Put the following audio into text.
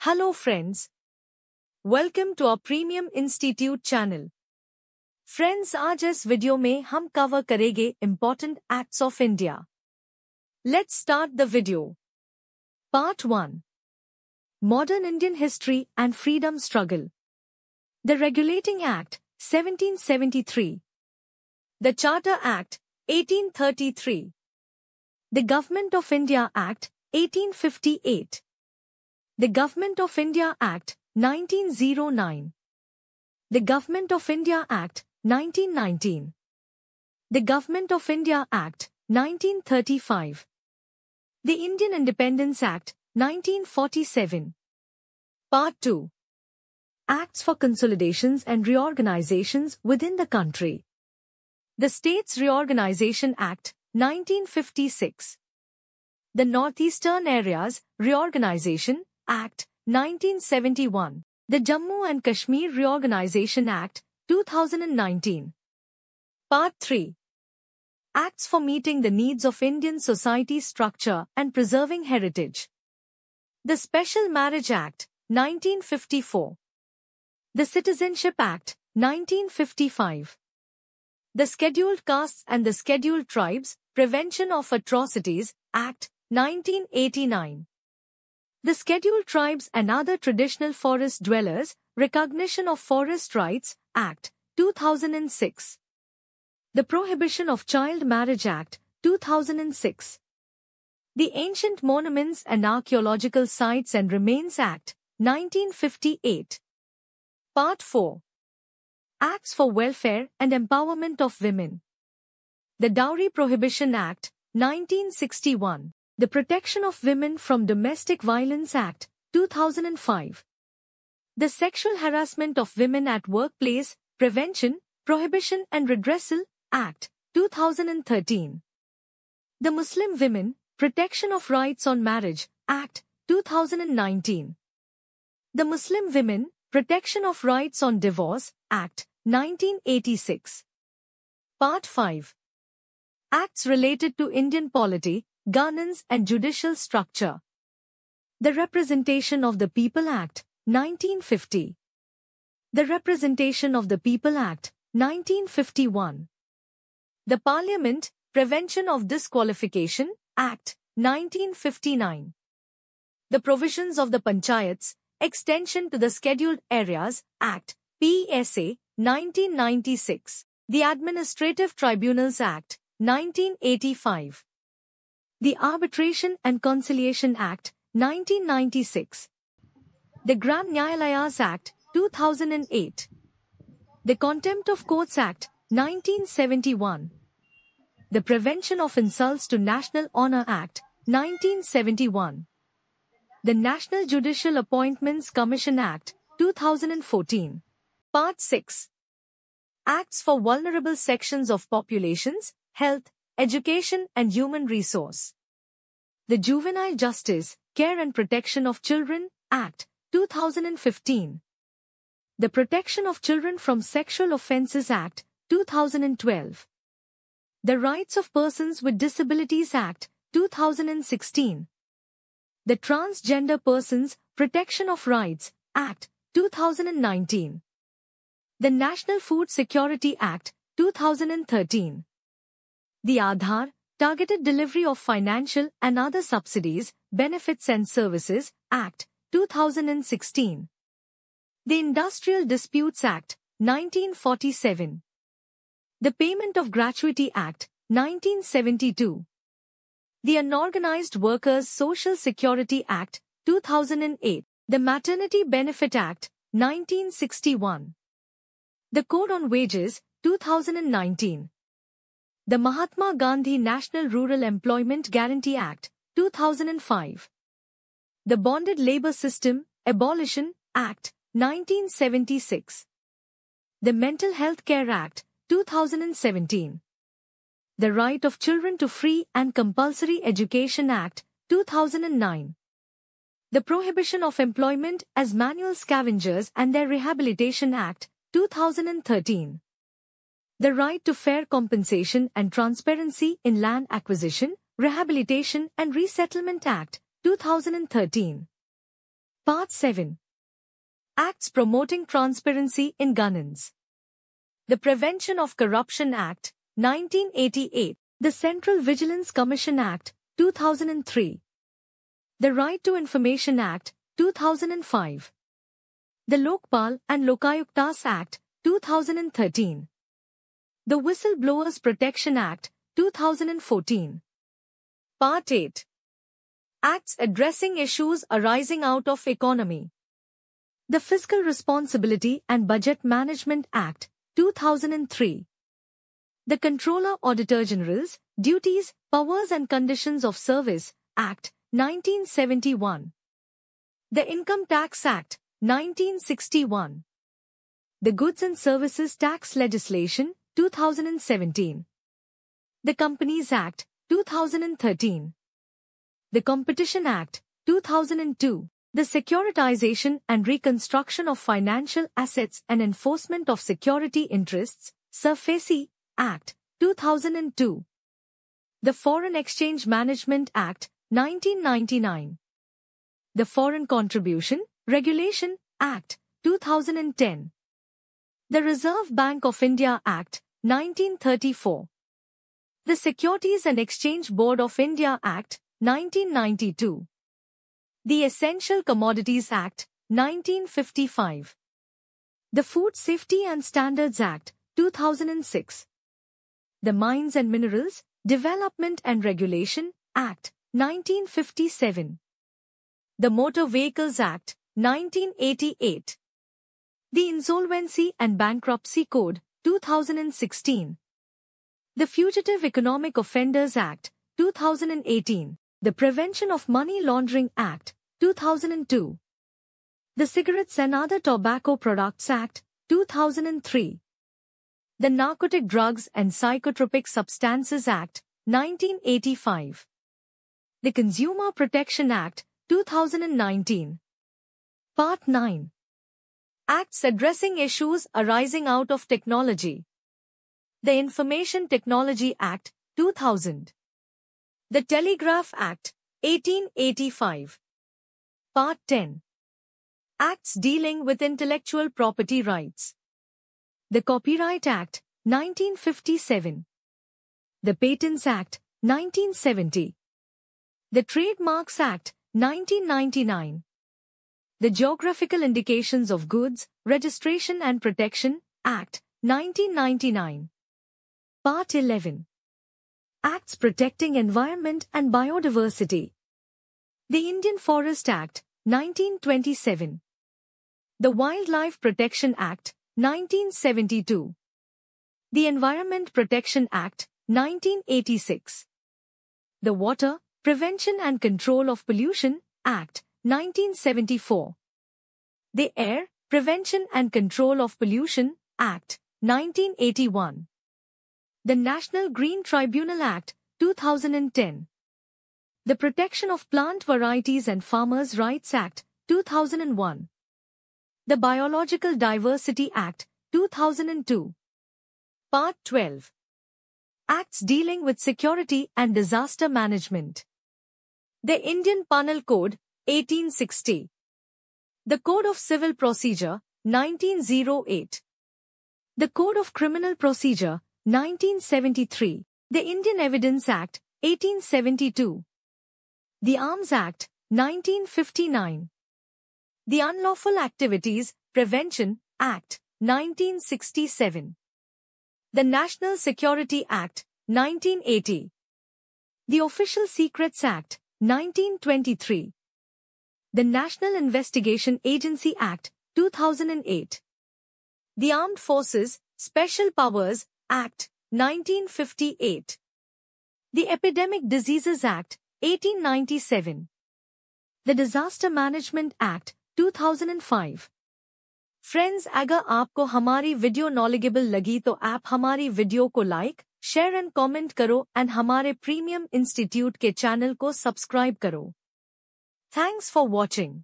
Hello friends. Welcome to our Premium Institute channel. Friends, आज इस video में हम कवर करेंगे Important Acts of India. Let's start the video. Part 1. Modern Indian History and Freedom Struggle. The Regulating Act, 1773. The Charter Act, 1833. The Government of India Act, 1858. The Government of India Act, 1909. The Government of India Act, 1919. The Government of India Act, 1935. The Indian Independence Act, 1947. Part 2. Acts for Consolidations and Reorganizations within the country. The States Reorganization Act, 1956. The Northeastern Areas Reorganization Act, 1971. The Jammu and Kashmir Reorganization Act, 2019. Part 3. Acts for meeting the needs of Indian society structure and preserving heritage. The Special Marriage Act, 1954. The Citizenship Act, 1955. The Scheduled Castes and the Scheduled Tribes Prevention of Atrocities Act, 1989. The Scheduled Tribes and Other Traditional Forest Dwellers Recognition of Forest Rights Act, 2006. The Prohibition of Child Marriage Act, 2006. The Ancient Monuments and Archaeological Sites and Remains Act, 1958. Part 4. Acts for Welfare and Empowerment of Women. The Dowry Prohibition Act, 1961. The Protection of Women from Domestic Violence Act, 2005. The Sexual Harassment of Women at Workplace Prevention, Prohibition and Redressal Act, 2013. The Muslim Women Protection of Rights on Marriage Act, 2019. The Muslim Women Protection of Rights on Divorce Act, 1986. Part 5. Acts related to Indian polity, governance and judicial structure. The Representation of the People Act, 1950. The Representation of the People Act, 1951. The Parliament Prevention of Disqualification Act, 1959. The Provisions of the Panchayats Extension to the Scheduled Areas Act, PSA, 1996. The Administrative Tribunals Act, 1985. The Arbitration and Conciliation Act, 1996. The Gram Nyayalayas Act, 2008. The Contempt of Courts Act, 1971. The Prevention of Insults to National Honour Act, 1971. The National Judicial Appointments Commission Act, 2014. Part 6. Acts for Vulnerable Sections of Populations, Health, Education and Human Resource. The Juvenile Justice, Care and Protection of Children Act, 2015. The Protection of Children from Sexual Offences Act, 2012. The Rights of Persons with Disabilities Act, 2016. The Transgender Persons Protection of Rights Act, 2019. The National Food Security Act, 2013. The Aadhaar, Targeted Delivery of Financial and Other Subsidies, Benefits and Services, Act, 2016. The Industrial Disputes Act, 1947. The Payment of Gratuity Act, 1972. The Unorganized Workers Social Security Act, 2008. The Maternity Benefit Act, 1961. The Code on Wages, 2019. The Mahatma Gandhi National Rural Employment Guarantee Act, 2005. The Bonded Labour System Abolition Act, 1976. The Mental Health Care Act, 2017. The Right of Children to Free and Compulsory Education Act, 2009. The Prohibition of Employment as Manual Scavengers and Their Rehabilitation Act, 2013. The Right to Fair Compensation and Transparency in Land Acquisition, Rehabilitation and Resettlement Act, 2013. Part 7. Acts Promoting Transparency in Governance. The Prevention of Corruption Act, 1988. The Central Vigilance Commission Act, 2003. The Right to Information Act, 2005. The Lokpal and Lokayuktas Act, 2013. The Whistleblowers Protection Act, 2014. Part 8. Acts Addressing Issues Arising Out of Economy. The Fiscal Responsibility and Budget Management Act, 2003. The Controller Auditor General's Duties, Powers and Conditions of Service Act, 1971. The Income Tax Act, 1961. The Goods and Services Tax Legislation, 2017. The Companies Act, 2013. The Competition Act, 2002. The Securitization and Reconstruction of Financial Assets and Enforcement of Security Interests, SARFAESI, Act, 2002. The Foreign Exchange Management Act, 1999. The Foreign Contribution Regulation Act, 2010. The Reserve Bank of India Act, 1934. The Securities and Exchange Board of India Act, 1992. The Essential Commodities Act, 1955. The Food Safety and Standards Act, 2006. The Mines and Minerals Development and Regulation Act, 1957. The Motor Vehicles Act, 1988. The Insolvency and Bankruptcy Code, 2016. The Fugitive Economic Offenders Act, 2018. The Prevention of Money Laundering Act, 2002. The Cigarettes and Other Tobacco Products Act, 2003. The Narcotic Drugs and Psychotropic Substances Act, 1985. The Consumer Protection Act, 2019. Part 9. Acts Addressing Issues Arising Out of Technology. The Information Technology Act, 2000. The Telegraph Act, 1885. Part 10. Acts Dealing with Intellectual Property Rights. The Copyright Act, 1957. The Patents Act, 1970. The Trademarks Act, 1999. The Geographical Indications of Goods, Registration and Protection Act, 1999. Part 11. Acts Protecting Environment and Biodiversity. The Indian Forest Act, 1927. The Wildlife Protection Act, 1972. The Environment Protection Act, 1986. The Water, Prevention and Control of Pollution Act, 1974. The Air, Prevention and Control of Pollution Act, 1981. The National Green Tribunal Act, 2010. The Protection of Plant Varieties and Farmers' Rights Act, 2001. The Biological Diversity Act, 2002. Part 12. Acts Dealing with Security and Disaster Management. The Indian Penal Code, 1860. The Code of Civil Procedure, 1908. The Code of Criminal Procedure, 1973. The Indian Evidence Act, 1872. The Arms Act, 1959. The Unlawful Activities Prevention Act, 1967. The National Security Act, 1980. The Official Secrets Act, 1923. The National Investigation Agency Act, 2008. The Armed Forces Special Powers Act, 1958. The Epidemic Diseases Act, 1897. The Disaster Management Act, 2005. Friends, अगर आपको हमारी video knowledgeable लगी तो आप हमारी video को like, share and comment करो and हमारे प्रीमियम इंस्टीट्यूट के चैनल को सब्सक्राइब करो। Thanks for watching.